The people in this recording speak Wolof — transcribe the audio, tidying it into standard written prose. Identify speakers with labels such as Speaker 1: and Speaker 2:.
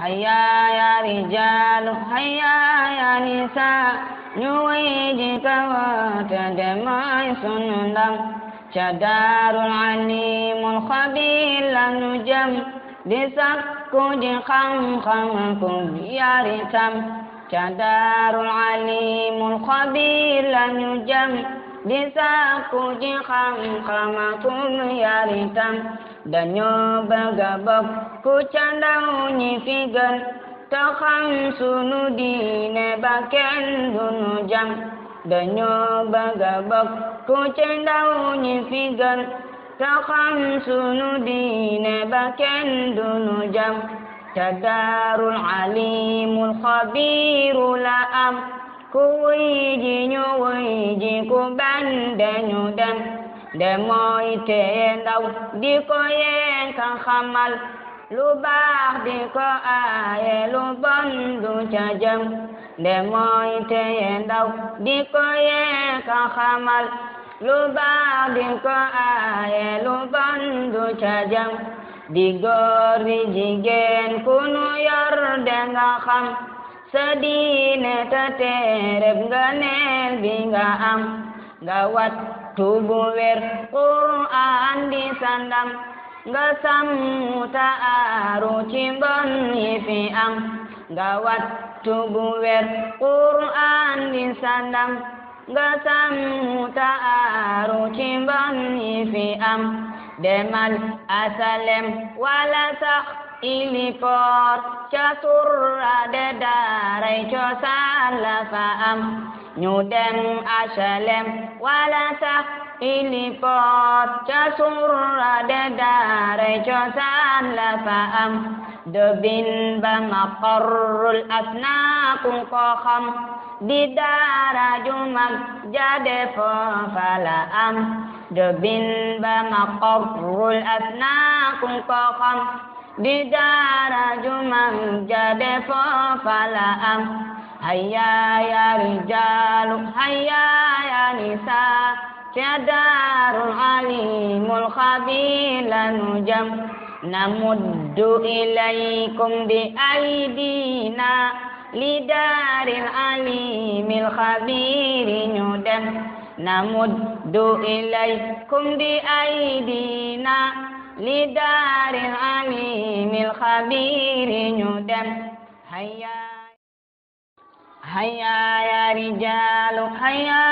Speaker 1: هيا يا رجال هيا يا نساء نويجك وتدمع سندم شدار العليم الخبير لنجم بسكج خمكم يا رتم شدار العليم الخبير لنجم بسكج خمكم يا رتم dañoo bëgg a bokk ca ndaw ñi fi gën te xam sunu diine ba kenn dunu jam dañoo bëgg a bokk ca ndaw ñi fi gën te xam sunu diine ba kenn dunu jam te daarul alimul xabiiru la am ku wuy ji ñu wuy ji ku bañ dañu dem de mooy teye ndaw di ko yee ka xamal lu baax di ko aaye lu bon du ca jëm de mooy teye ndaw di ko yee ka xamal lu baax di ko aaye lu bon du ca jëm di góor di jigéen ku nu yor de nga xam sa diine ta teereb nga neel bi nga am nga wat tubu wer Qur'an di sandam nga sàmm ta aaru ci mbon yi fi am nga wat tubu wer Qur'an di sandam nga sàmm ta aaru ci mbon yi fi am demal asalem wala sax iliport ca surra de daaray cosaan la fa am ñu dem asalem wala sax iliport ca surra de daaray cosaan la fa am dobin ba maqarrul asnaaku ko xam di daara ju mag jade foofa la am dobin ba maqarrul asnaaku ko xam di daara ju mag jade foofa la am هيا يا رجال هيا يا نساء شدار العليم الخبير لنجم نمد إليكم بأيدينا لدار العليم الخبير ندم نمد إليكم بأيدينا لدار العليم الخبير ندم هيا هيا يا رجال هيا